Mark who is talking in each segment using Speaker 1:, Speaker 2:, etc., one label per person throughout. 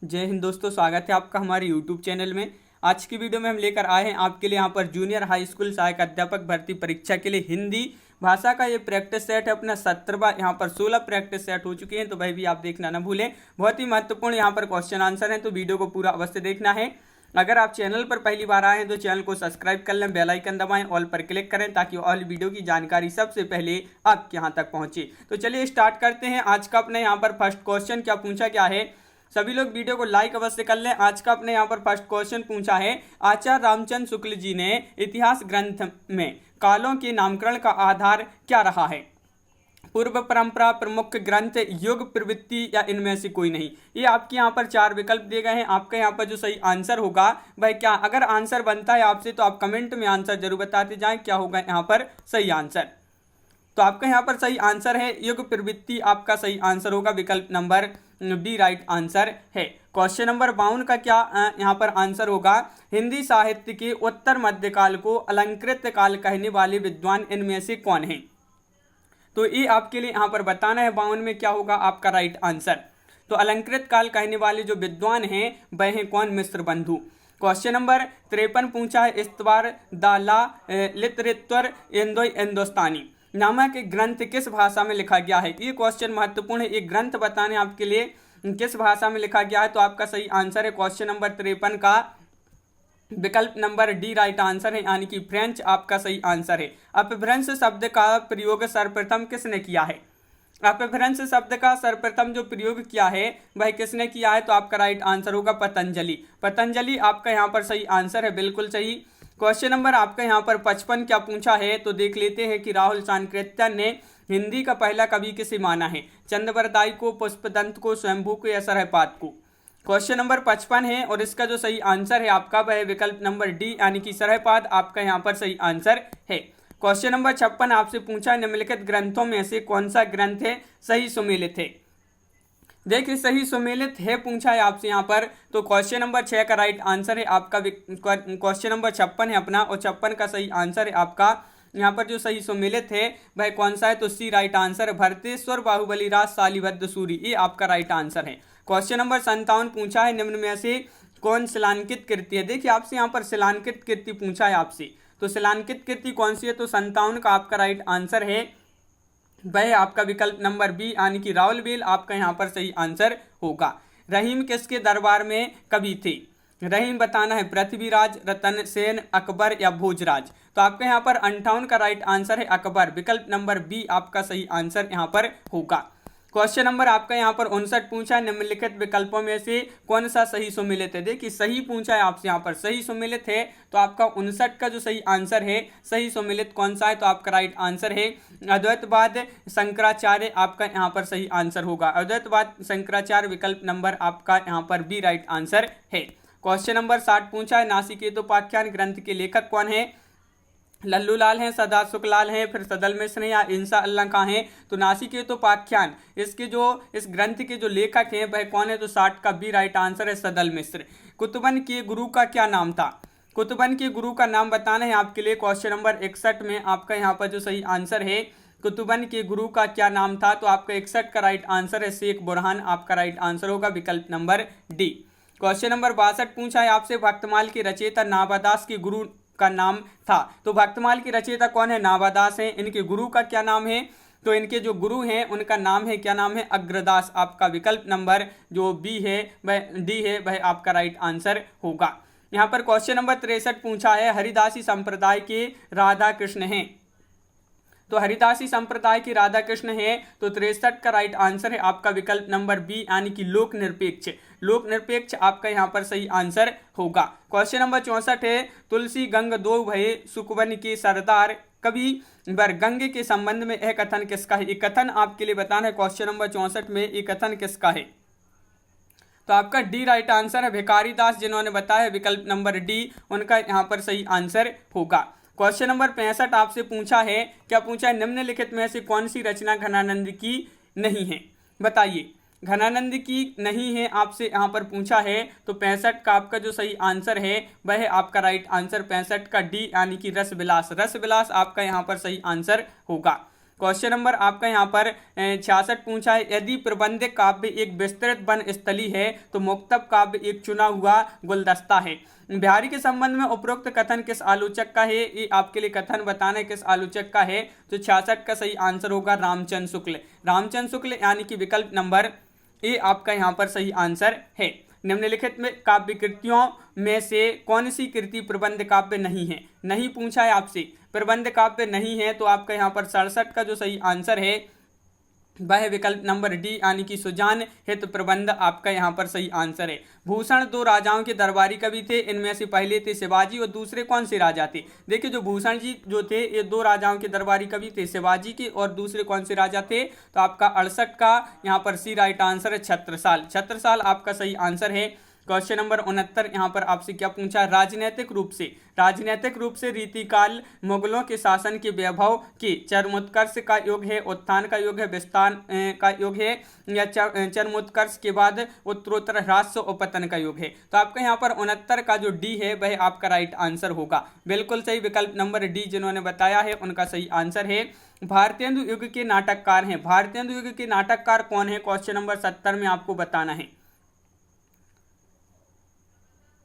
Speaker 1: जय हिंद दोस्तों, स्वागत है आपका हमारे YouTube चैनल में। आज की वीडियो में हम लेकर आए हैं आपके लिए यहाँ पर जूनियर हाई स्कूल सहायक अध्यापक भर्ती परीक्षा के लिए हिंदी भाषा का ये प्रैक्टिस सेट है अपना 17वां। यहाँ पर 16 प्रैक्टिस सेट हो चुके हैं, तो भाई भी आप देखना ना भूलें। बहुत ही महत्वपूर्ण यहाँ पर क्वेश्चन आंसर है, तो वीडियो को पूरा अवश्य देखना है। अगर आप चैनल पर पहली बार आए हैं तो चैनल को सब्सक्राइब कर लें, बेल आइकन दबाएं, ऑल पर क्लिक करें ताकि ऑल वीडियो की जानकारी सबसे पहले आपके यहाँ तक पहुँचे। तो चलिए स्टार्ट करते हैं। आज का अपने यहाँ पर फर्स्ट क्वेश्चन क्या पूछा गया है, सभी लोग वीडियो को लाइक अवश्य कर लें। आज का अपने यहाँ पर फर्स्ट क्वेश्चन पूछा है, आचार्य रामचंद्र शुक्ल जी ने इतिहास ग्रंथ में कालों के नामकरण का आधार क्या रहा है? पूर्व परंपरा, प्रमुख ग्रंथ, युग, प्रवृत्ति या इनमें से कोई नहीं। ये आपके यहाँ पर 4 विकल्प दिए गए हैं। आपका यहाँ पर जो सही आंसर होगा भाई क्या, अगर आंसर बनता है आपसे तो आप कमेंट में आंसर जरूर बताते जाएं क्या होगा यहाँ पर सही आंसर। तो आपका यहाँ पर सही आंसर है युग प्रवृत्ति, आपका सही आंसर होगा विकल्प नंबर बी राइट आंसर है। क्वेश्चन नंबर 52 का क्या यहाँ पर आंसर होगा? हिंदी साहित्य के उत्तर मध्यकाल को अलंकृत काल कहने वाले विद्वान इनमें से कौन है? तो ये आपके लिए यहाँ पर बताना है 52 में क्या होगा आपका राइट आंसर। तो अलंकृत काल कहने वाले जो विद्वान हैं वह हैं कौन? मिश्र बंधु। क्वेश्चन नंबर 53 पूछा है, इस्तवार दाला लितरेत्वर हिंदुस्तानी नामक ग्रंथ किस भाषा में लिखा गया है? ये क्वेश्चन महत्वपूर्ण है। ये ग्रंथ बताने आपके लिए किस भाषा में लिखा गया है, तो आपका सही आंसर है क्वेश्चन नंबर 53 का विकल्प नंबर डी राइट आंसर है, यानी कि फ्रेंच आपका सही आंसर है। अपभ्रंश शब्द का प्रयोग सर्वप्रथम किसने किया है? अपभ्रंश शब्द का सर्वप्रथम जो प्रयोग किया है वह किसने किया है? तो आपका राइट आंसर होगा पतंजलि। पतंजलि आपका यहाँ पर सही आंसर है, बिल्कुल सही। क्वेश्चन नंबर आपका यहाँ पर 55 क्या पूछा है, तो देख लेते हैं कि राहुल सांकृत्यायन ने हिंदी का पहला कवि किसे माना है? चंद्रवरदाई को, पुष्पदंत को, स्वयंभू को या सरहपाद को? क्वेश्चन नंबर 55 है और इसका जो सही आंसर है आपका वह विकल्प नंबर डी यानी कि सरहपाद आपका यहाँ पर सही आंसर है। क्वेश्चन नंबर 56 आपसे पूछा, निम्नलिखित ग्रंथों में से कौन सा ग्रंथ है सही सुमेलित है? देखिए सही सुमेलित है पूछा है आपसे यहाँ पर, तो क्वेश्चन नंबर 6 का राइट आंसर है आपका। क्वेश्चन नंबर 56 है अपना, और 56 का सही आंसर है आपका। यहाँ पर जो सही सुमेलित है वह कौन सा है? तो सी राइट आंसर है, भरतेश्वर, बाहुबली राज, शालिभद्र सूरी, ये आपका राइट आंसर है। क्वेश्चन नंबर 57 पूछा है, निम्न में से कौन शिलांकित कृति है? देखिए आपसे यहाँ पर शिलांकित कृति पूछा है आपसे, तो शिलांकित कृति कौन सी है? तो 57 का आपका राइट आंसर है वह आपका विकल्प नंबर बी यानी कि रावलबेल आपका यहाँ पर सही आंसर होगा। रहीम किसके दरबार में कवि थे? रहीम बताना है पृथ्वीराज, रतन सेन, अकबर या भोजराज। तो आपका यहाँ पर 58 का राइट आंसर है अकबर, विकल्प नंबर बी आपका सही आंसर यहाँ पर होगा। क्वेश्चन नंबर आपका यहाँ पर 59 पूछा है, निम्नलिखित विकल्पों में से कौन सा सही सुमेलित है? देखिए सही पूछा है आपसे यहाँ पर, सही सुमेलित है, तो आपका 59 का जो सही आंसर है सही सुमेलित कौन सा है? तो आपका राइट आंसर है अद्वैतवाद शंकराचार्य, आपका यहाँ पर सही आंसर होगा अद्वैतवाद शंकराचार्य, विकल्प नंबर आपका यहाँ पर बी राइट आंसर है। क्वेश्चन नंबर 60 पूछा है, नासिकेतोपाख्यान ग्रंथ के लेखक कौन है? लल्लू लाल हैं, सदा सुखलाल हैं, फिर सदल मिश्र हैं या इंसा अल्लाह खां हैं? तो नासिकेतोपाख्यान इसके जो इस ग्रंथ के जो लेखक हैं वह कौन है? तो 60 का बी राइट आंसर है सदल मिश्र। कुतुबन के गुरु का क्या नाम था? कुतुबन के गुरु का नाम बताना है आपके लिए। क्वेश्चन नंबर 61 में आपका यहाँ पर जो सही आंसर है, कुतुबन के गुरु का क्या नाम था? तो आपका 61 का राइट आंसर है शेख बुरहान, आपका राइट आंसर होगा विकल्प नंबर डी। क्वेश्चन नंबर 62 पूछा है आपसे, भक्तमाल के रचयिता नाभादास के गुरु का नाम था? तो भक्तमाल के रचयिता कौन है? नाभादास हैं। इनके गुरु का क्या नाम है? तो इनके जो गुरु हैं उनका नाम है, क्या नाम है? अग्रदास, आपका विकल्प नंबर जो बी है वह डी है, वह आपका राइट आंसर होगा। यहाँ पर क्वेश्चन नंबर 63 पूछा है, हरिदासी संप्रदाय के राधा कृष्ण हैं? तो हरिदासी संप्रदाय के राधा कृष्ण है, तो 63 का राइट आंसर है आपका विकल्प नंबर बी यानी कि लोक निरपेक्ष। लोक निरपेक्ष आपका यहाँ पर सही आंसर होगा। क्वेश्चन नंबर 64 है, तुलसी गंग दो भये सुकवन के सरदार कवि वर गंगे के संबंध में यह कथन किसका है? ये कथन आपके लिए बताना है क्वेश्चन नंबर 64 में, ये कथन किसका है? तो आपका डी राइट आंसर है भिखारी दास, जिन्होंने बताया विकल्प नंबर डी उनका यहाँ पर सही आंसर होगा। क्वेश्चन नंबर 65 आपसे पूछा है, क्या पूछा है, निम्नलिखित में से कौन सी रचना घनानंद की नहीं है? बताइए, घनानंद की नहीं है आपसे यहाँ पर पूछा है, तो 65 का आपका जो सही आंसर है वह है आपका राइट आंसर 65 का डी यानी कि रस विलास। रस विलास आपका यहाँ पर सही आंसर होगा। क्वेश्चन नंबर आपका यहाँ पर 66 पूछा है, यदि प्रबंध काव्य एक विस्तृत वन स्थली है तो मुक्तक काव्य एक चुना हुआ गुलदस्ता है। बिहारी के संबंध में उपरोक्त कथन किस आलोचक का है, ये आपके लिए कथन बताना है किस आलोचक का है। तो 66 का सही आंसर होगा रामचंद्र शुक्ल। रामचंद्र शुक्ल यानी कि विकल्प नंबर ए आपका यहाँ पर सही आंसर है। निम्नलिखित में काव्य कृतियों में से कौन सी कृति प्रबंध काव्य नहीं है, नहीं पूछा है आपसे, प्रबंध काव्य नहीं है तो आपका यहाँ पर 67 का जो सही आंसर है वह विकल्प नंबर डी यानी कि सुजान हित प्रबंध आपका यहाँ पर सही आंसर है। भूषण दो राजाओं के दरबारी कवि थे, इनमें से पहले थे शिवाजी और दूसरे कौन से राजा थे। देखिए जो भूषण जी जो थे ये दो राजाओं के दरबारी कवि थे, शिवाजी के और दूसरे कौन से राजा थे। तो आपका 68 का यहाँ पर सी राइट आंसर है छत्रसाल। छत्रसाल आपका सही आंसर है। क्वेश्चन नंबर 69 यहाँ पर आपसे क्या पूछा, राजनीतिक रूप से रीतिकाल मुगलों के शासन के वैभव के चरमोत्कर्ष का योग है, उत्थान का योग है, विस्तार का योग है, या चरमोत्कर्ष के बाद उत्तरोत्तर ह्रास और पतन का योग है। तो आपका यहाँ पर 69 का जो डी है वह आपका राइट आंसर होगा। बिल्कुल सही विकल्प नंबर डी जिन्होंने बताया है उनका सही आंसर है। भारतेंदु युग के नाटककार हैं, भारतेंदु युग के नाटककार कौन है, क्वेश्चन नंबर 70 में आपको बताना है।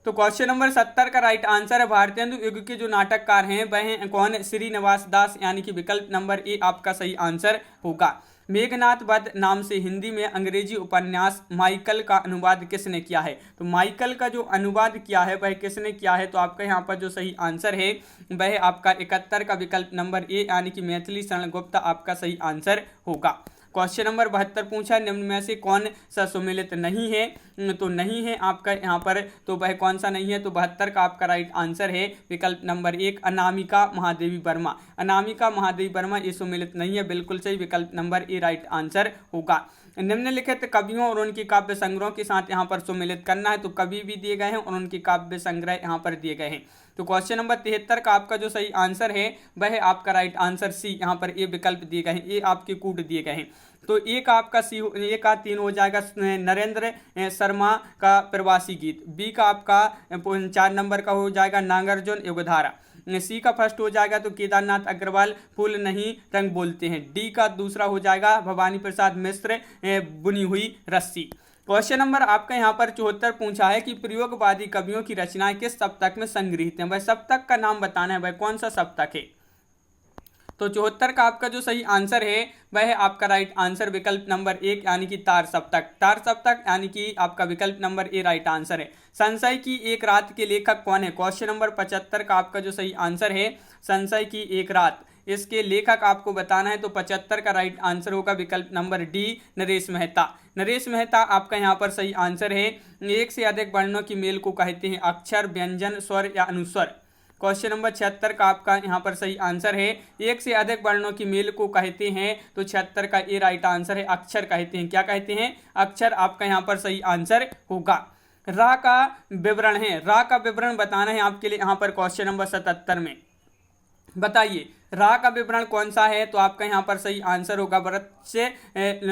Speaker 1: तो क्वेश्चन नंबर 70 का राइट आंसर है भारतेंदु युग के जो नाटककार हैं वह कौन, श्रीनिवास दास यानी कि विकल्प नंबर ए आपका सही आंसर होगा। मेघनाथ वध नाम से हिंदी में अंग्रेजी उपन्यास माइकल का अनुवाद किसने किया है। तो माइकल का जो अनुवाद किया है वह किसने किया है। तो आपका यहाँ पर जो सही आंसर है वह आपका 71 का विकल्प नंबर ए यानी कि मैथिली शरण गुप्त आपका सही आंसर होगा। क्वेश्चन नंबर 72 पूछा, निम्न में से कौन सा सुमेलित नहीं है। तो नहीं है आपका यहाँ पर, तो वह कौन सा नहीं है। तो 72 का आपका राइट आंसर है विकल्प नंबर 1 अनामिका महादेवी वर्मा। अनामिका महादेवी वर्मा ये सुमेलित नहीं है, बिल्कुल सही विकल्प नंबर ए राइट आंसर होगा। निम्नलिखित कवियों और उनके काव्य संग्रहों के साथ यहाँ पर सुमेलित करना है। तो कवि भी दिए गए हैं और उनके काव्य संग्रह यहाँ पर दिए गए हैं। तो क्वेश्चन नंबर 73 का आपका जो सही आंसर है वह आपका राइट आंसर सी यहाँ पर ए विकल्प दिए गए हैं, ये आपके कूट दिए गए हैं। तो ए का आपका सी, ए का 3 हो जाएगा नरेंद्र शर्मा का प्रवासी गीत, बी का आपका 4 नंबर का हो जाएगा नागार्जुन युगधारा, सी का फर्स्ट हो जाएगा तो केदारनाथ अग्रवाल फूल नहीं रंग बोलते हैं, डी का दूसरा हो जाएगा भवानी प्रसाद मिश्र बुनी हुई रस्सी। क्वेश्चन नंबर आपका यहाँ पर 74 पूछा है कि प्रयोगवादी कवियों की रचनाएं किस सप्तक में संग्रहित हैं। वह सप्तक का नाम बताना है, वह कौन सा सप्तक है। तो 74 का आपका जो सही आंसर है वह आपका राइट आंसर विकल्प नंबर 1 यानी कि तार सप्तक। तार सप्तक यानी कि आपका विकल्प नंबर ए राइट आंसर है। संशय की एक रात के लेखक कौन है। क्वेश्चन नंबर 75 का आपका जो सही आंसर है संशय की एक रात, इसके लेखक आपको बताना है। तो 75 का राइट आंसर होगा विकल्प नंबर डी नरेश मेहता। नरेश मेहता आपका यहाँ पर सही आंसर है। एक से अधिक वर्णों की मेल को कहते हैं अक्षर, व्यंजन, स्वर या अनुस्वर। क्वेश्चन नंबर 76 का आपका यहाँ पर सही आंसर है एक से अधिक वर्णों की मेल को कहते हैं। तो 76 का ए राइट आंसर है, अक्षर कहते हैं। क्या कहते हैं, अक्षर आपका यहाँ पर सही आंसर होगा। रा का विवरण है, रा का विवरण बताना है आपके लिए यहाँ पर क्वेश्चन नंबर 77 में। बताइए रा का विवरण कौन सा है। तो आपका यहाँ पर सही आंसर होगा वृक्ष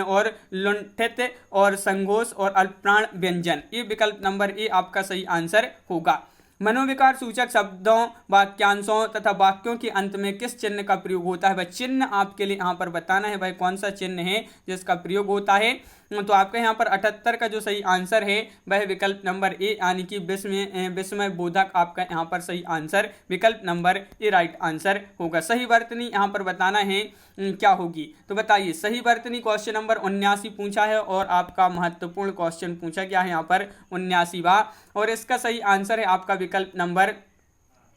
Speaker 1: और लुंठित और संघोष और अल्पप्राण व्यंजन, ये विकल्प नंबर ए आपका सही आंसर होगा। मनोविकार सूचक शब्दों, वाक्यांशों तथा वाक्यों के अंत में किस चिन्ह का प्रयोग होता है। वह चिन्ह आपके लिए यहाँ पर बताना है, वह कौन सा चिन्ह है जिसका प्रयोग होता है। तो आपका यहाँ पर 78 का जो सही आंसर है वह विकल्प नंबर ए यानी कि विस्मय बोधक आपका यहाँ पर सही आंसर विकल्प नंबर ए राइट आंसर होगा। सही वर्तनी यहाँ पर बताना है क्या होगी। तो बताइए सही वर्तनी क्वेश्चन नंबर 79 पूछा है और आपका महत्वपूर्ण क्वेश्चन पूछा गया है यहाँ पर 79वां, और इसका सही आंसर है आपका विकल्प नंबर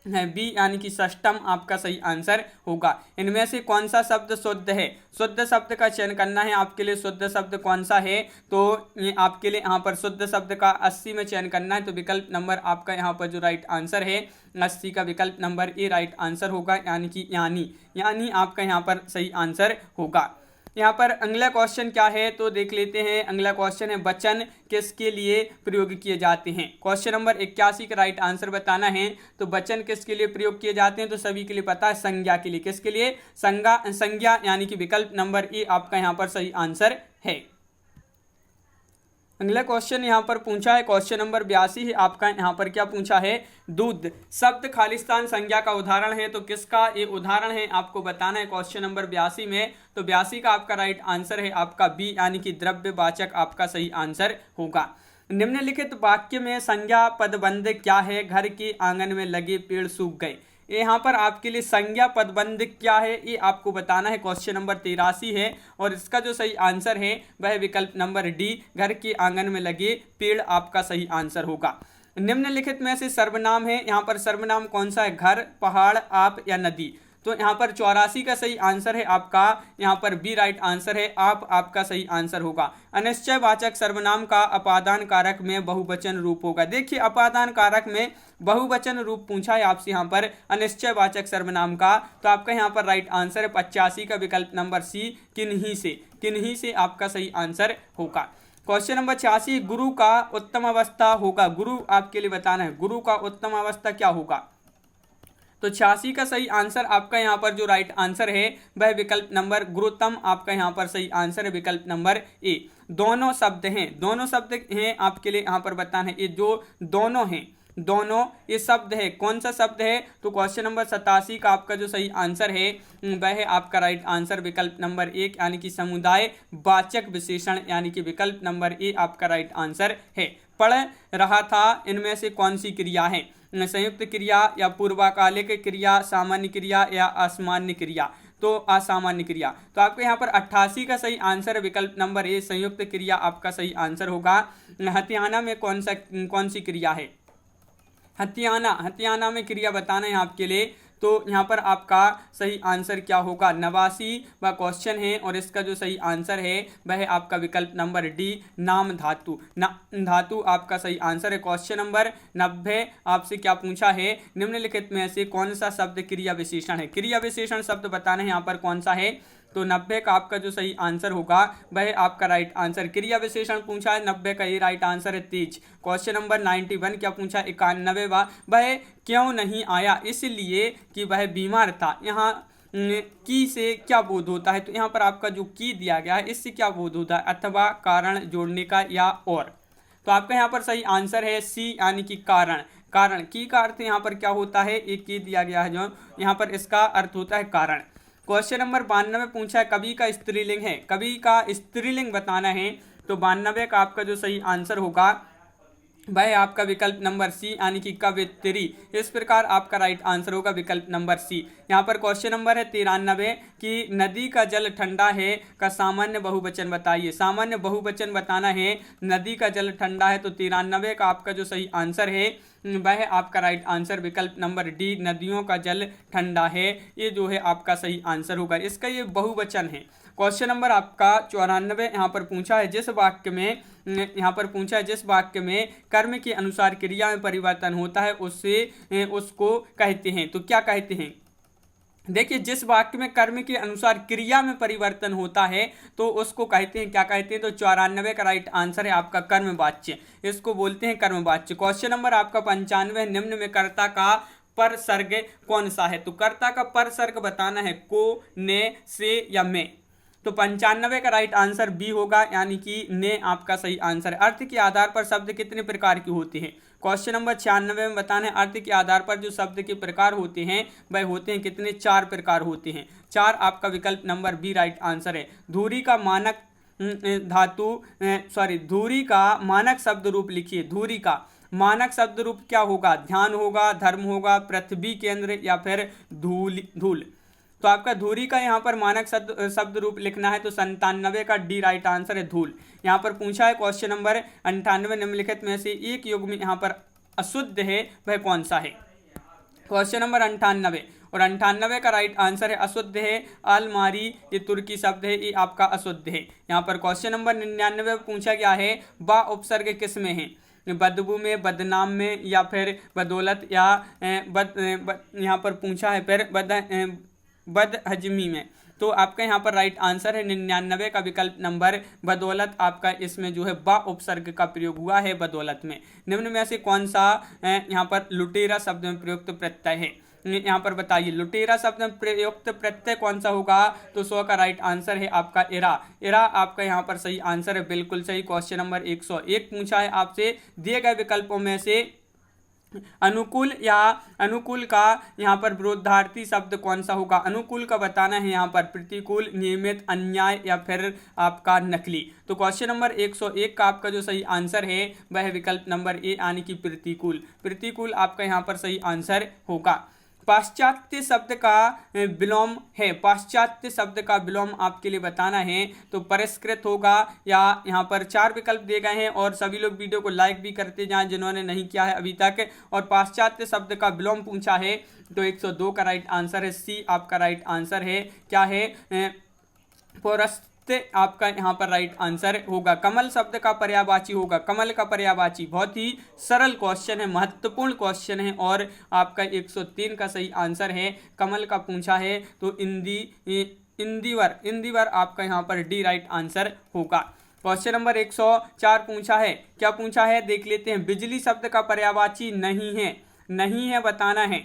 Speaker 1: बी यानी कि षष्टम आपका सही आंसर होगा। इनमें से कौन सा शब्द शुद्ध है। शुद्ध शब्द का चयन करना है आपके लिए। शुद्ध शब्द कौन सा है, तो ये आपके लिए यहाँ पर शुद्ध शब्द का 80 में चयन करना है। तो विकल्प नंबर आपका यहाँ पर जो राइट आंसर है 80 का विकल्प नंबर ए राइट आंसर होगा, यानी कि यानी आपका यहाँ पर सही आंसर होगा। यहाँ पर अगला क्वेश्चन क्या है तो देख लेते हैं। अगला क्वेश्चन है वचन किसके लिए प्रयोग किए जाते हैं। क्वेश्चन नंबर 81 का राइट आंसर बताना है। तो वचन किसके लिए प्रयोग किए जाते हैं, तो सभी के लिए पता है संज्ञा के लिए। किसके लिए, संज्ञा यानी कि विकल्प नंबर ए आपका यहाँ पर सही आंसर है। अगला क्वेश्चन यहाँ पर पूछा है, क्वेश्चन नंबर 82 है आपका। यहाँ पर क्या पूछा है, दूध शब्द खालिस्तान संज्ञा का उदाहरण है, तो किसका ये उदाहरण है आपको बताना है क्वेश्चन नंबर 82 में। तो 82 का आपका राइट आंसर है आपका बी, यानी कि द्रव्यवाचक आपका सही आंसर होगा। निम्नलिखित वाक्य में संज्ञा पदबंध क्या है, घर के आंगन में लगे पेड़ सूख गए। यहाँ पर आपके लिए संज्ञा पदबंध क्या है ये आपको बताना है, क्वेश्चन नंबर 83 है। और इसका जो सही आंसर है वह विकल्प नंबर डी, घर के आंगन में लगे पेड़ आपका सही आंसर होगा। निम्नलिखित में से सर्वनाम है, यहाँ पर सर्वनाम कौन सा है, घर, पहाड़, आप या नदी। तो यहाँ पर 84 का सही आंसर है आपका, यहाँ पर बी राइट आंसर है, आप आपका सही आंसर होगा। अनिश्चयवाचक सर्वनाम का अपादान कारक में बहुवचन रूप होगा। देखिए अपादान कारक में बहुवचन रूप पूछा है आपसे यहाँ पर अनिश्चयवाचक सर्वनाम का, तो आपका यहाँ पर राइट आंसर है 85 का विकल्प नंबर सी, किन्हीं से आपका सही आंसर होगा। क्वेश्चन नंबर 86, गुरु का उत्तम अवस्था होगा। गुरु आपके लिए बताना है, गुरु का उत्तम अवस्था क्या होगा। तो 86 का सही आंसर आपका यहाँ पर जो राइट आंसर है वह विकल्प नंबर गुरुतम आपका यहाँ पर सही आंसर है, विकल्प नंबर ए। दोनों शब्द हैं आपके लिए यहाँ पर बताना है, ये जो दोनों हैं, दोनों ये शब्द है, कौन सा शब्द है। तो क्वेश्चन नंबर 87 का आपका जो सही आंसर है वह है आपका राइट आंसर विकल्प नंबर 1, यानी कि समुदाय वाचक विशेषण, यानी कि विकल्प नंबर ए आपका राइट आंसर है। पढ़ रहा था इनमें से कौन सी क्रिया है, संयुक्त क्रिया या पूर्वकालिक क्रिया, सामान्य क्रिया या असामान्य क्रिया। तो असामान्य क्रिया। तो आपके यहाँ पर 88 का सही आंसर विकल्प नंबर ए, संयुक्त क्रिया आपका सही आंसर होगा। हथियाना में कौन सी क्रिया है, हथियाना में क्रिया बताना है आपके लिए। तो यहाँ पर आपका सही आंसर क्या होगा, 89 व क्वेश्चन है और इसका जो सही आंसर है वह है आपका विकल्प नंबर डी, नाम धातु। धातु आपका सही आंसर है। क्वेश्चन नंबर 90 आपसे क्या पूछा है, निम्नलिखित में से कौन सा शब्द क्रिया विशेषण है। क्रिया विशेषण शब्द बताना है यहाँ पर कौन सा है। तो 90 का आपका जो सही आंसर होगा वह आपका राइट आंसर, क्रिया विशेषण पूछा है 90 का ये राइट आंसर है तेज। क्वेश्चन नंबर 91 क्या पूछा, 91वां, वह क्यों नहीं आया, इसलिए कि वह बीमार था। यहाँ की से क्या बोध होता है, तो यहाँ पर आपका जो की दिया गया है इससे क्या बोध होता है, अथवा कारण जोड़ने का या और। तो आपका यहाँ पर सही आंसर है सी, यानी कि कारण की का अर्थ यहाँ पर क्या होता है, एक की दिया गया है जो यहाँ पर इसका अर्थ होता है कारण। क्वेश्चन नंबर 92 पूछा है कवि का स्त्रीलिंग है, कवि का स्त्रीलिंग बताना है। तो 92 का आपका जो सही आंसर होगा वह आपका विकल्प नंबर सी, यानी कि कवित्री। इस प्रकार आपका राइट आंसर होगा विकल्प नंबर सी। यहाँ पर क्वेश्चन नंबर है 93 कि नदी का जल ठंडा है का सामान्य बहुवचन बताइए। सामान्य बहुवचन बताना है, नदी का जल ठंडा है। तो 93 का आपका जो सही आंसर है वह आपका राइट आंसर विकल्प नंबर डी, नदियों का जल ठंडा है। ये जो है आपका सही आंसर होगा, इसका ये बहुवचन है। क्वेश्चन नंबर आपका 94 यहाँ पर पूछा है जिस वाक्य में कर्म के अनुसार क्रिया में परिवर्तन होता है उसको कहते हैं। तो क्या कहते हैं, देखिए जिस वाक्य में कर्म के अनुसार क्रिया में परिवर्तन होता है तो उसको कहते हैं, क्या कहते हैं। तो 94 का राइट आंसर है आपका कर्मवाच्य, इसको बोलते हैं कर्मवाच्य। क्वेश्चन नंबर आपका 95, निम्न में कर्ता का परसर्ग कौन सा है। तो कर्ता का परसर्ग बताना है, को, ने, से या में। तो 95 का राइट आंसर बी होगा, यानी कि ने आपका सही आंसर है। अर्थ के आधार पर शब्द कितने प्रकार के होते हैं। क्वेश्चन नंबर 96 में बताना है अर्थ के आधार पर जो शब्द के प्रकार होते हैं वह होते हैं कितने, 4 प्रकार होते हैं। 4 आपका विकल्प नंबर बी राइट आंसर है। धुरी का मानक शब्द रूप लिखिए। धुरी का मानक शब्द रूप क्या होगा, ध्यान होगा, धर्म होगा, पृथ्वी केंद्र या फिर धूल। तो आपका धुरी का यहाँ पर मानक शब्द रूप लिखना है। तो 97 का डी राइट आंसर है, धूल। यहाँ पर पूछा है क्वेश्चन नंबर 98, निम्नलिखित में से एक युग्म यहाँ पर अशुद्ध है वह कौन सा है। क्वेश्चन नंबर 98 और 98 का राइट आंसर है अशुद्ध है, अलमारी ये तुर्की शब्द है, ये आपका अशुद्ध है। यहाँ पर क्वेश्चन नंबर 99 पूछा गया है बा उपसर्ग किस में है, बदबू में, बदनाम में या फिर बदौलत या यहाँ पर पूछा है फिर बदहजमी में। तो आपका यहाँ पर राइट आंसर है 99 का विकल्प नंबर बदौलत। आपका इसमें जो है बा उपसर्ग का प्रयोग हुआ है बदौलत में। निम्न में से कौन सा यहाँ पर लुटेरा शब्द में प्रयुक्त प्रत्यय है। यहाँ पर बताइए। लुटेरा शब्द में प्रयुक्त प्रत्यय कौन सा होगा? तो 100 का राइट आंसर है आपका इरा। इरा आपका यहाँ पर सही आंसर है, बिल्कुल सही। क्वेश्चन नंबर 101 पूछा है आपसे, दिए गए विकल्पों में से अनुकूल या अनुकूल का यहाँ पर विरोधार्थी शब्द कौन सा होगा? अनुकूल का बताना है यहाँ पर प्रतिकूल, नियमित, अन्याय या फिर आपका नकली। तो क्वेश्चन नंबर 101 का आपका जो सही आंसर है वह है विकल्प नंबर ए यानी कि प्रतिकूल। प्रतिकूल आपका यहाँ पर सही आंसर होगा। पाश्चात्य शब्द का विलोम है, पाश्चात्य शब्द का विलोम आपके लिए बताना है, तो परिष्कृत होगा या यहाँ पर 4 विकल्प दिए गए हैं और सभी लोग वीडियो को लाइक भी करते जाएं जिन्होंने नहीं किया है अभी तक। और पाश्चात्य शब्द का विलोम पूछा है तो 102 का राइट आंसर है, सी आपका राइट आंसर है। क्या है? पौरस्त्य आपका यहाँ पर राइट आंसर होगा। कमल शब्द का पर्यायवाची होगा, कमल का पर्यायवाची। बहुत ही सरल क्वेश्चन है, महत्वपूर्ण क्वेश्चन है और आपका 103 का सही आंसर है। कमल का पूछा है तो इंदिवर, इंदिवर आपका यहाँ पर डी राइट आंसर होगा। क्वेश्चन नंबर 104 पूछा है, क्या पूछा है देख लेते हैं। बिजली शब्द का पर्यायवाची नहीं है, नहीं है बताना है,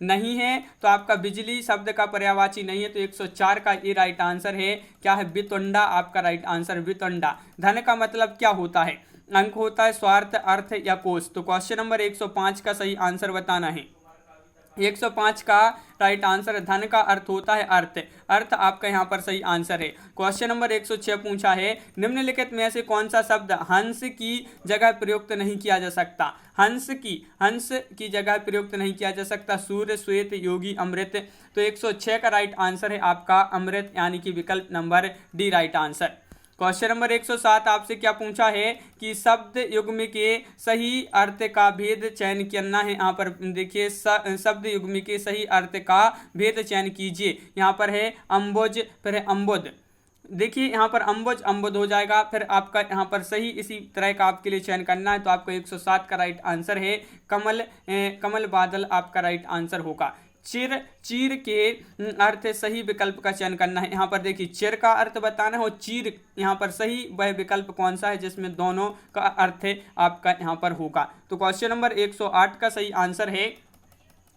Speaker 1: नहीं है तो आपका बिजली शब्द का पर्यायवाची नहीं है, तो 104 का ये राइट आंसर है। क्या है? वितुंडा आपका राइट आंसर, वितुंडा। धन का मतलब क्या होता है? अंक होता है, स्वार्थ, अर्थ या कोष। तो क्वेश्चन नंबर 105 का सही आंसर बताना है। 105 का राइट आंसर, धन का अर्थ होता है अर्थ, अर्थ आपका यहाँ पर सही आंसर है। क्वेश्चन नंबर 106 पूछा है, निम्नलिखित में से कौन सा शब्द हंस की जगह प्रयुक्त नहीं किया जा सकता? हंस की जगह प्रयुक्त नहीं किया जा सकता। सूर्य, श्वेत, योगी, अमृत। तो 106 का राइट आंसर है आपका अमृत यानी कि विकल्प number D right answer. Question number 107 आपसे क्या पूछा है कि शब्द युग्म के सही अर्थ का भेद चयन करना है। यहाँ पर देखिए शब्द युग्म के सही अर्थ का भेद चयन कीजिए। यहाँ पर है अम्बुज, फिर है अम्बुद। देखिए यहाँ पर अम्बुज अम्बुद हो जाएगा, फिर आपका यहाँ पर सही इसी तरह का आपके लिए चयन करना है, तो आपको 107 का राइट आंसर है कमल, कमल बादल आपका राइट आंसर होगा। चिर, चीर के अर्थ सही विकल्प का चयन करना है। यहाँ पर देखिए चिर का अर्थ बताना है और चीर यहाँ पर सही वह विकल्प कौन सा है जिसमें दोनों का अर्थ आपका यहाँ पर होगा। तो क्वेश्चन नंबर 108 का सही आंसर है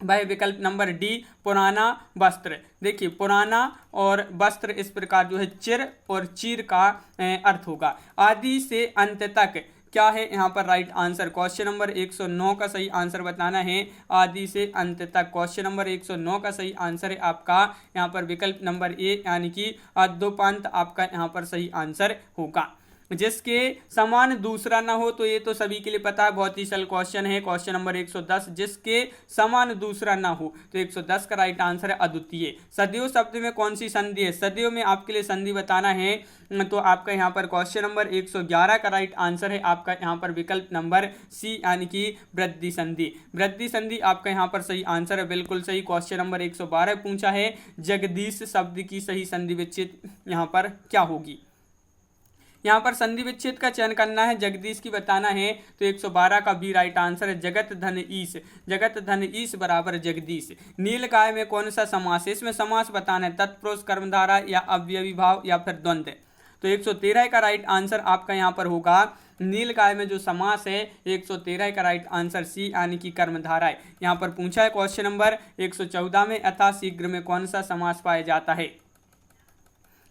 Speaker 1: वह विकल्प नंबर डी, पुराना वस्त्र। देखिए पुराना और वस्त्र इस प्रकार जो है चिर और चीर का अर्थ होगा। आदि से अंत तक क्या है यहाँ पर राइट आंसर? क्वेश्चन नंबर 109 का सही आंसर बताना है, आदि से अंत तक। क्वेश्चन नंबर 109 का सही आंसर है आपका यहाँ पर विकल्प नंबर ए यानी कि अद्योपांत आपका यहाँ पर सही आंसर होगा। जिसके समान दूसरा ना हो, तो ये तो सभी के लिए पता है, बहुत ही सरल क्वेश्चन है। क्वेश्चन नंबर 110, जिसके समान दूसरा ना हो, तो 110 का राइट आंसर है अद्वितीय। सदियों शब्द में कौन सी संधि है? सदियों में आपके लिए संधि बताना है, तो आपका यहाँ पर क्वेश्चन नंबर 111 का राइट आंसर है आपका यहाँ पर विकल्प नंबर सी यानी कि वृद्धि संधि। वृद्धि संधि आपका यहाँ पर सही आंसर है, बिल्कुल सही। क्वेश्चन नंबर 112 पूछा है, जगदीश शब्द की सही संधि विच्छेद यहाँ पर क्या होगी? यहाँ पर संधि विच्छेद का चयन करना है, जगदीश की बताना है, तो 112 का बी राइट आंसर है जगत धन ईश। जगत धन ईश बराबर जगदीश। नीलगाय में कौन सा समास है? इसमें समास बताना है, तत्पुरुष, कर्मधारा या अव्ययी भाव या फिर द्वंद्व। तो 113 का राइट आंसर आपका यहाँ पर होगा नीलगाय में जो समास है 113 का राइट आंसर सी यानी कि कर्मधारा है। यहाँ पर पूछा है क्वेश्चन नंबर 114 में यथाशीघ्र में कौन सा समास पाया जाता है?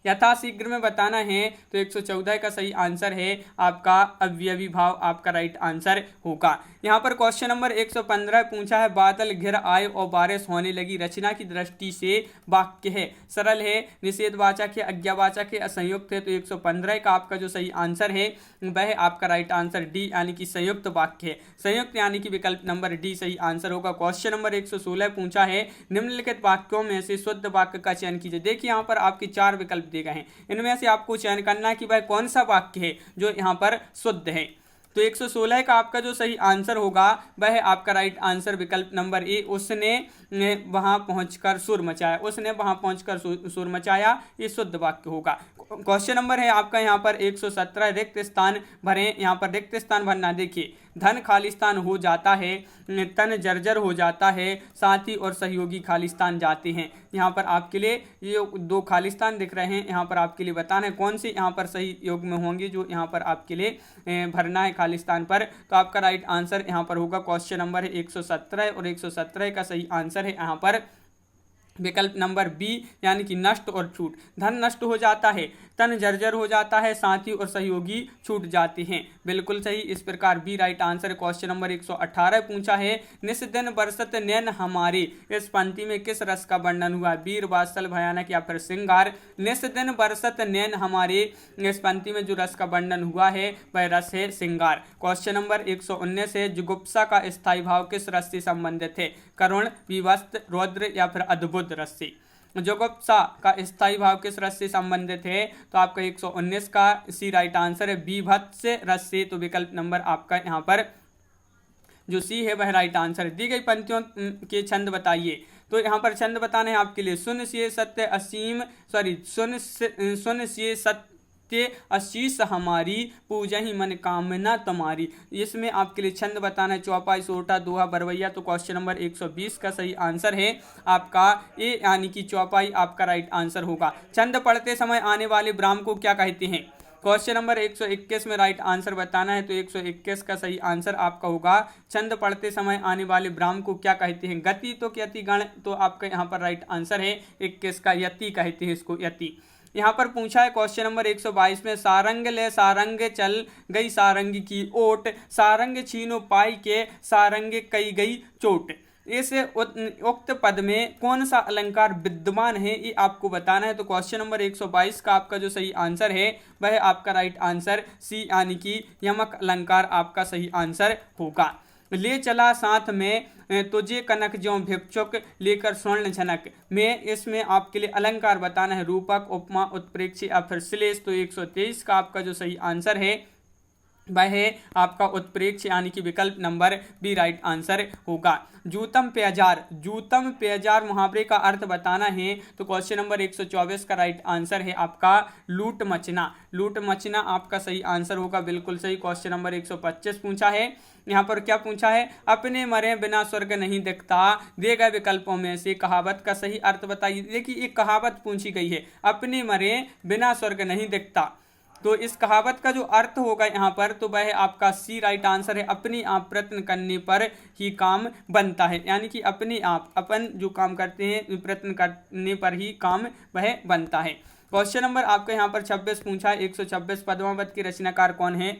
Speaker 1: यथाशीघ्र में बताना है, तो 114 का सही आंसर है आपका अव्ययी भाव आपका राइट आंसर होगा। यहाँ पर क्वेश्चन नंबर 115 पूछा है, बादल घिर आए और बारिश होने लगी, रचना की दृष्टि से वाक्य है, सरल है, निषेधवाचक है, आज्ञावाचक है, असंयुक्त है। तो 115 का आपका जो सही आंसर है वह आपका राइट आंसर डी यानी कि संयुक्त वाक्य है। संयुक्त यानी कि विकल्प नंबर डी सही आंसर होगा। क्वेश्चन नंबर 116 पूछा है, निम्नलिखित वाक्यों में से शुद्ध वाक्य का चयन कीजिए। देखिए यहाँ पर आपके 4 विकल्प दिए गए हैं, इनमें से आपको चयन करना है कि वह कौन सा वाक्य है जो यहाँ पर शुद्ध है। तो 116 का आपका जो सही आंसर होगा वह आपका राइट आंसर विकल्प नंबर ए, उसने वहां पहुंचकर सुर मचाया, उसने वहां पहुंचकर सुर मचाया, ये शुद्ध वाक्य होगा। क्वेश्चन नंबर है आपका यहाँ पर 117, रिक्त स्थान भरें। यहाँ पर रिक्त स्थान भरना, देखिए धन खालिस्तान हो जाता है, तन जर्जर हो जाता है, साथी और सहयोगी खालिस्तान जाते हैं। यहाँ पर आपके लिए ये 2 खालिस्तान दिख रहे हैं, यहाँ पर आपके लिए बताना है कौन से यहाँ पर सही योग में होंगे जो यहाँ पर आपके लिए भरना है खालिस्तान पर। तो आपका राइट आंसर यहाँ पर होगा क्वेश्चन नंबर है 117 और 117 का सही आंसर है यहाँ पर विकल्प नंबर बी यानी कि नष्ट और छूट। धन नष्ट हो जाता है, तन जर्जर हो जाता है, साथी और सहयोगी छूट जाते हैं। बिल्कुल सही, इस प्रकार B right answer. Question number 118 पूछा है निस दिन बरसत नैन हमारे, इस पंक्ति में किस रस का वर्णन हुआ? वीर, वात्सल, भयानक या फिर श्रृंगार। निस दिन बरसत नैन हमारे, इस पंक्ति में जो रस का वर्णन हुआ है वह रस है श्रृंगार। क्वेश्चन नंबर 119 है जुगुप्सा का स्थायी भाव किस रस से संबंधित है? करुण, विवस्त, रौद्र या फिर अद्भुत रस से। जुगुप्सा का स्थायी भाव किस रस से संबंधित है? तो आपका 119 का सी राइट आंसर है बीभत्स रस से। तो विकल्प नंबर आपका यहाँ पर जो सी है वह राइट आंसर है। दी गई पंक्तियों के छंद बताइए। तो यहाँ पर छंद बताने हैं आपके लिए। सुन से सत्य असीम सुन से सत्य आशीष हमारी, पूजहि मन कामना तुम्हारी। इसमें आपके लिए छंद बताना है चौपाई, सोटा, दोहा, बरवैया। तो क्वेश्चन नंबर 120 का सही आंसर है आपका ए यानी कि चौपाई आपका राइट आंसर होगा। छंद पढ़ते समय आने वाले विराम को क्या कहते हैं? क्वेश्चन नंबर 121 में राइट आंसर बताना है। तो 121 का सही आंसर आपका होगा छंद पढ़ते समय आने वाले विराम को क्या कहते हैं? गति, तो यति, गण। तो आपका यहाँ पर राइट आंसर है 21 का यति कहते हैं इसको, यति। यहाँ पर पूछा है क्वेश्चन नंबर 122 में सारंग ले सारंग चल गई सारंग की ओट, सारंग छीनो पाई के सारंग कई गई चोट। इस उक्त पद में कौन सा अलंकार विद्यमान है ये आपको बताना है। तो क्वेश्चन नंबर 122 का आपका जो सही आंसर है वह आपका राइट आंसर सी यानी कि यमक अलंकार आपका सही आंसर होगा। ले चला साथ में तुझे कनक ज्यों भिक्षुक लेकर स्वर्ण झनक में, इसमें आपके लिए अलंकार बताना है रूपक, उपमा, उत्प्रेक्ष या फिर श्लेष। तो 123 का आपका जो सही आंसर है वह है आपका उत्प्रेक्ष यानी कि विकल्प नंबर बी राइट आंसर होगा। जूतम पेजार मुहावरे का अर्थ बताना है। तो क्वेश्चन नंबर 124 का राइट आंसर है आपका लूट मचना आपका सही आंसर होगा। बिल्कुल सही। क्वेश्चन नंबर 125 पूछा है। यहाँ पर क्या पूछा है? अपने मरे बिना स्वर्ग नहीं दिखता, दिए गए विकल्पों में से कहावत का सही अर्थ बताइए। देखिए एक कहावत पूछी गई है, अपने मरे बिना स्वर्ग नहीं दिखता। तो इस कहावत का जो अर्थ होगा यहाँ पर तो वह आपका सी राइट आंसर है अपने आप प्रयत्न करने पर ही काम बनता है, यानी कि अपने आप अपन जो काम करते हैं प्रयत्न करने पर ही काम वह बनता है। क्वेश्चन नंबर आपका यहाँ पर 26 पूछा है 126 पद्मावत के रचनाकार कौन है?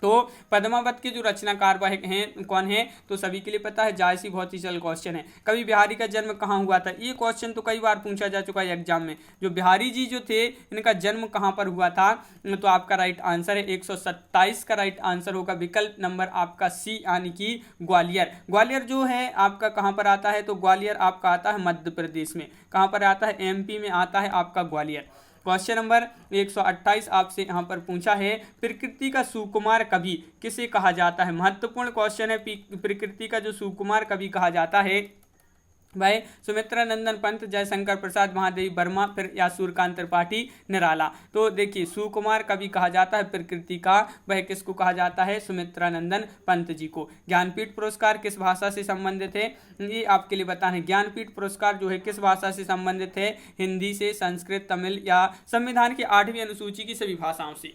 Speaker 1: तो पद्मावत के जो रचनाकार वह हैं कौन है? तो सभी के लिए पता है, जायसी बहुत ही सरल क्वेश्चन है। कवि बिहारी का जन्म कहाँ हुआ था? ये क्वेश्चन तो कई बार पूछा जा चुका है एग्जाम में। जो बिहारी जी जो थे इनका जन्म कहाँ पर हुआ था? तो आपका राइट आंसर है 127 का राइट आंसर होगा विकल्प नंबर आपका सी यानी कि ग्वालियर। ग्वालियर जो है आपका कहाँ पर आता है? तो ग्वालियर आपका आता है मध्य प्रदेश में। कहाँ पर आता है? एमपी में आता है आपका ग्वालियर। क्वेश्चन नंबर 128 आपसे यहाँ पर पूछा है प्रकृति का सुकुमार कवि किसे कहा जाता है? महत्वपूर्ण क्वेश्चन है। प्रकृति का जो सुकुमार कवि कहा जाता है वह सुमित्रा नंदन पंत, जयशंकर प्रसाद, महादेवी वर्मा, फिर या सूर्यकांत त्रिपाठी, निराला। तो देखिए सुकुमार कवि कहा जाता है प्रकृति का, वह किसको कहा जाता है? सुमित्रा नंदन पंत जी को। ज्ञानपीठ पुरस्कार किस भाषा से संबंधित है? ये आपके लिए बताना है। ज्ञानपीठ पुरस्कार जो है किस भाषा से संबंधित है? हिंदी से, संस्कृत, तमिल या संविधान की 8वीं अनुसूची की सभी भाषाओं से।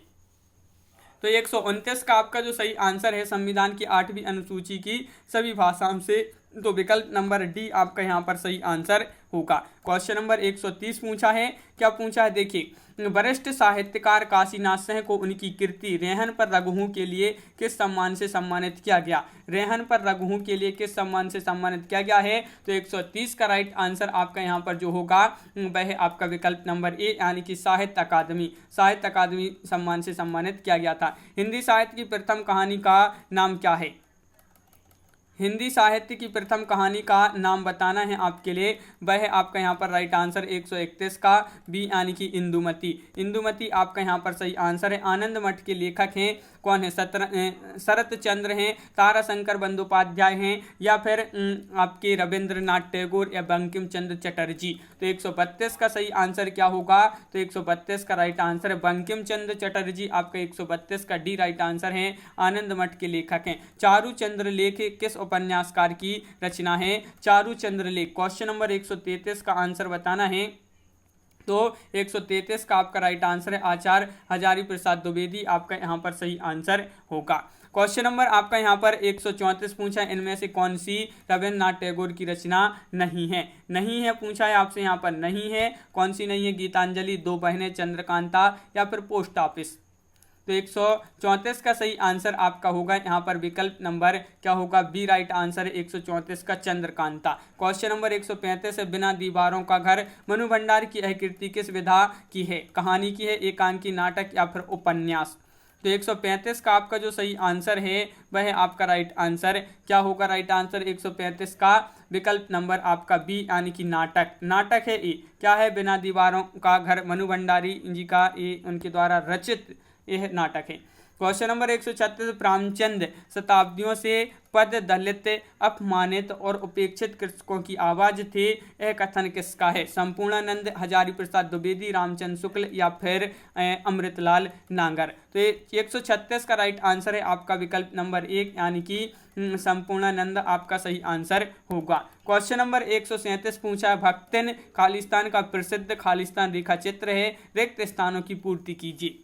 Speaker 1: तो 129 का आपका जो सही आंसर है संविधान की 8वीं अनुसूची की सभी भाषाओं से। तो विकल्प नंबर डी आपका यहाँ पर सही आंसर होगा। क्वेश्चन नंबर 130 पूछा है। क्या पूछा है? देखिए वरिष्ठ साहित्यकार काशीनाथ सिंह को उनकी कृति रेहन पर रघुओं के लिए किस सम्मान से सम्मानित किया गया? रेहन पर रघुओं के लिए किस सम्मान से सम्मानित किया गया है? तो 130 का राइट आंसर आपका यहाँ पर जो होगा वह आपका विकल्प नंबर ए यानी कि साहित्य अकादमी सम्मान से सम्मानित किया गया था। हिंदी साहित्य की प्रथम कहानी का नाम क्या है? हिंदी साहित्य की प्रथम कहानी का नाम बताना है आपके लिए। वह आपका यहाँ पर राइट आंसर 131 का बी यानी कि इंदुमती आपका यहाँ पर सही आंसर है। आनंद मठ के लेखक हैं कौन है? शरत चंद्र हैं, ताराशंकर बंदोपाध्याय हैं या फिर आपके रविंद्रनाथ टैगोर या बंकिम चंद्र चटर्जी। तो 132 का सही आंसर क्या होगा? तो 132 का राइट आंसर है बंकिम चंद्र चटर्जी। आपका 132 का डी राइट आंसर है। आनंद मठ के लेखक हैं। चारू चंद्र लेख किस उपन्यासकार की रचना है? चारू चंद्र लेख। क्वेश्चन नंबर 133 का आंसर बताना है। तो 133 का आपका राइट आंसर है आचार्य हजारी प्रसाद द्विवेदी आपका यहाँ पर सही आंसर होगा। क्वेश्चन नंबर आपका यहाँ पर 134 पूछा है, इनमें से कौन सी रविन्द्रनाथ टैगोर की रचना नहीं है? नहीं है पूछा है आपसे यहाँ पर, नहीं है कौन सी नहीं है? गीतांजलि, दो बहनें, चंद्रकांता या फिर पोस्ट ऑफिस। तो 134 का सही आंसर आपका होगा यहाँ पर विकल्प नंबर क्या होगा? बी राइट आंसर है 134 का चंद्रकांता। क्वेश्चन नंबर 135 है, बिना दीवारों का घर मनु भंडारी की यह कृति किस विधा की है? कहानी की है, एकांकी, नाटक या फिर उपन्यास? तो 135 का आपका जो सही आंसर है वह है आपका राइट आंसर क्या होगा? राइट आंसर 135 का विकल्प नंबर आपका बी यानी कि नाटक। नाटक है ए, क्या है? बिना दीवारों का घर मनु भंडारी जी का ये उनके द्वारा रचित यह नाटक है। क्वेश्चन नंबर 136, प्रेमचंद शताब्दियों से पद दलित, अपमानित और उपेक्षित कृषकों की आवाज थे, यह कथन किसका है? संपूर्णानंद, हजारी प्रसाद द्विवेदी, रामचंद्र शुक्ल या फिर अमृतलाल नागर? तो 136 का राइट आंसर है आपका विकल्प नंबर 1 यानी कि संपूर्णानंद आपका सही आंसर होगा। क्वेश्चन नंबर 137 पूछा है, भक्तिन खालिस्तान का प्रसिद्ध खालिस्तान रेखा चित्र है, रिक्त स्थानों की पूर्ति कीजिए।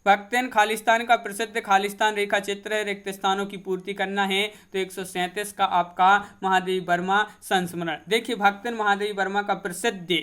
Speaker 1: भक्तिन खालिस्तान का प्रसिद्ध खालिस्तान रेखा चित्र है, रिक्त स्थानों की पूर्ति करना है। तो 137 का आपका महादेवी वर्मा संस्मरण। देखिए भक्तिन महादेवी वर्मा का प्रसिद्ध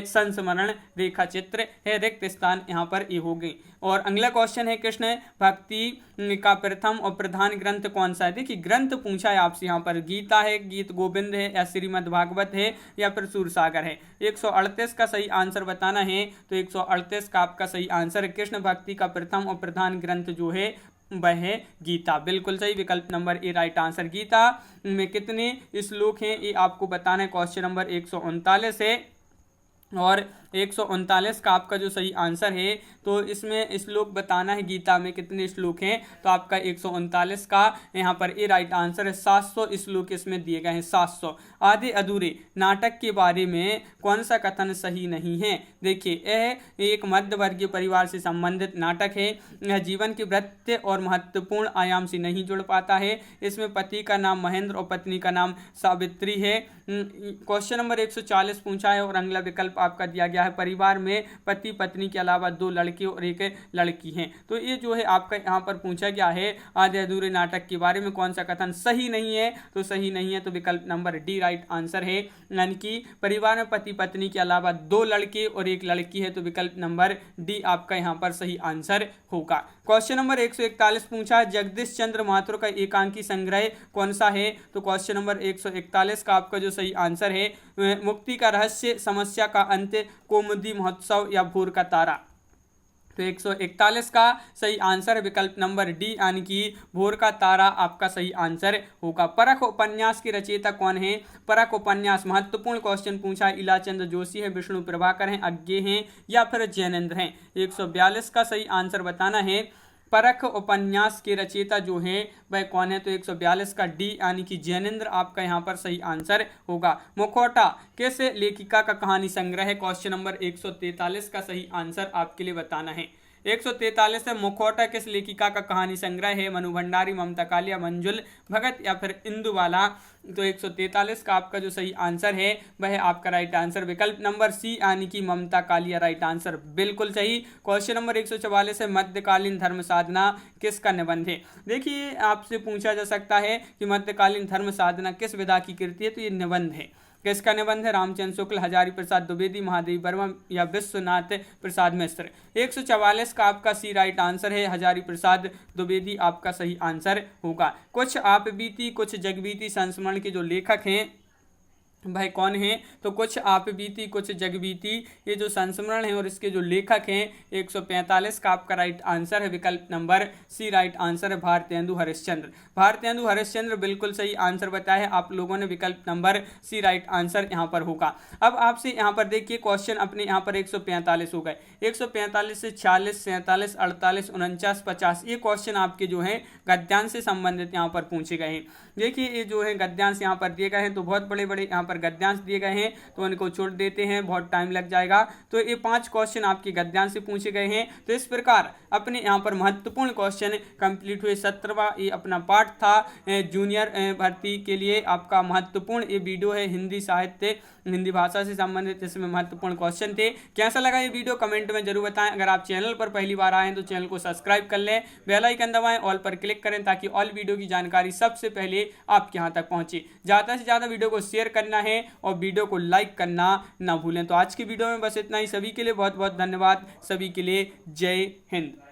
Speaker 1: संस्मरण रेखा चित्र है, रिक्त स्थान यहाँ पर ये हो गई। और अगला क्वेश्चन है, कृष्ण भक्ति का प्रथम और प्रधान ग्रंथ कौन सा है? देखिए ग्रंथ पूछा है आपसे यहाँ पर, गीता है, गीत गोविंद है या श्रीमद् भागवत है या फिर सूरसागर है? 138 का सही आंसर बताना है। तो 138 का आपका सही आंसर कृष्ण भक्ति का प्रथम और प्रधान ग्रंथ जो है वह है गीता। बिल्कुल सही, विकल्प नंबर ए राइट आंसर। गीता में कितने श्लोक हैं ये आपको बताना है। क्वेश्चन नंबर 139 है और 139 का आपका जो सही आंसर है, तो इसमें श्लोक बताना है गीता में कितने श्लोक हैं। तो आपका 139 का यहाँ पर ए राइट आंसर है। 700 श्लोक इसमें दिए गए हैं, 700। आधे अधूरे नाटक के बारे में कौन सा कथन सही नहीं है? देखिए यह एक मध्य वर्गीय परिवार से संबंधित नाटक है, यह जीवन के वृत्त और महत्वपूर्ण आयाम से नहीं जुड़ पाता है, इसमें पति का नाम महेंद्र और पत्नी का नाम सावित्री है। क्वेश्चन नंबर 140 पूछा है और अगला विकल्प आपका दिया गया है, परिवार में पति पत्नी के अलावा 2 लड़के और 1 लड़की हैं। तो ये जो है आपका यहाँ पर पूछा गया है आधे अधूरे नाटक के बारे में कौन सा कथन सही नहीं है? तो सही नहीं है तो विकल्प नंबर डी राइट आंसर है, यानी कि परिवार में पति पत्नी के अलावा 2 लड़के और 1 लड़की है। तो विकल्प नंबर डी आपका यहाँ पर सही आंसर होगा। क्वेश्चन नंबर 141 पूछा है, जगदीश चंद्र महातो का एकांकी संग्रह कौन सा है? तो क्वेश्चन नंबर 141 का आपका जो सही आंसर है, मुक्ति का रहस्य, समस्या का अंत, कौमुदी महोत्सव या भोर का तारा? तो 141 का सही आंसर है विकल्प नंबर डी यानी कि भोर का तारा आपका सही आंसर होगा। परख उपन्यास के रचयिता कौन है? परख उपन्यास महत्वपूर्ण क्वेश्चन पूछा है, इलाचंद्र जोशी है, विष्णु प्रभाकर हैं, अज्ञे हैं या फिर जैनेन्द्र हैं? 142 का सही आंसर बताना है। परख उपन्यास के रचयिता जो है वह कौन है? तो 142 का डी यानी कि जैनेन्द्र आपका यहाँ पर सही आंसर होगा। मुखौटा किस लेखिका का कहानी संग्रह है? क्वेश्चन नंबर 143 का सही आंसर आपके लिए बताना है। 143 है, मुखौटा किस लेखिका का कहानी संग्रह है? मनु भंडारी, ममता कालिया, मंजुल भगत या फिर इंदुबाला? तो 143 का आपका जो सही आंसर है वह आपका राइट आंसर विकल्प नंबर सी यानी कि ममता कालिया राइट आंसर, बिल्कुल सही। क्वेश्चन नंबर 144 है, मध्यकालीन धर्म साधना किसका निबंध है? देखिए आपसे पूछा जा सकता है कि मध्यकालीन धर्म साधना किस विधा की कृति है, तो ये निबंध है। किसका निबंध है? रामचंद्र शुक्ल, हजारी प्रसाद द्विवेदी, महादेवी वर्मा या विश्वनाथ प्रसाद मिश्र? 144 का आपका सी राइट आंसर है, हजारी प्रसाद द्विवेदी आपका सही आंसर होगा। कुछ आप बीती कुछ जगबीती संस्मरण के जो लेखक हैं भाई कौन है? तो कुछ आप बीती कुछ जगबीती ये जो संस्मरण है और इसके जो लेखक हैं 145 का आपका राइट आंसर है विकल्प नंबर सी राइट आंसर है भारतेंदु हरिश्चंद्र। भारतेंदु हरिश्चंद्र बिल्कुल सही आंसर बताया है आप लोगों ने, विकल्प नंबर सी राइट आंसर यहाँ पर होगा। अब आपसे यहाँ पर देखिए क्वेश्चन अपने यहाँ पर 145 हो गए, 145 से 46, 47, 48, 49, 50 ये क्वेश्चन आपके जो है गद्यांश से संबंधित यहाँ पर पूछे गए हैं। देखिए ये जो है गद्यांश यहाँ पर दिए गए हैं, तो बहुत बड़े बड़े यहाँ पर गद्यांश दिए गए हैं तो उनको छोड़ देते हैं, बहुत टाइम लग जाएगा। तो ये 5 क्वेश्चन आपके गद्यांश से पूछे गए हैं। तो इस प्रकार अपने यहाँ पर महत्वपूर्ण क्वेश्चन कंप्लीट हुए। 17वां ये अपना पार्ट था जूनियर भर्ती के लिए आपका महत्वपूर्ण ये वीडियो है, हिंदी साहित्य हिंदी भाषा से संबंधित इसमें महत्वपूर्ण क्वेश्चन थे। कैसा लगा ये वीडियो कमेंट में जरूर बताएं। अगर आप चैनल पर पहली बार आए हैं तो चैनल को सब्सक्राइब कर लें, बेल आइकन दबाएं, ऑल पर क्लिक करें ताकि ऑल वीडियो की जानकारी सबसे पहले आपके यहाँ तक पहुंचे। ज़्यादा से ज़्यादा वीडियो को शेयर करना है और वीडियो को लाइक करना ना भूलें। तो आज की वीडियो में बस इतना ही। सभी के लिए बहुत बहुत धन्यवाद। सभी के लिए जय हिंद।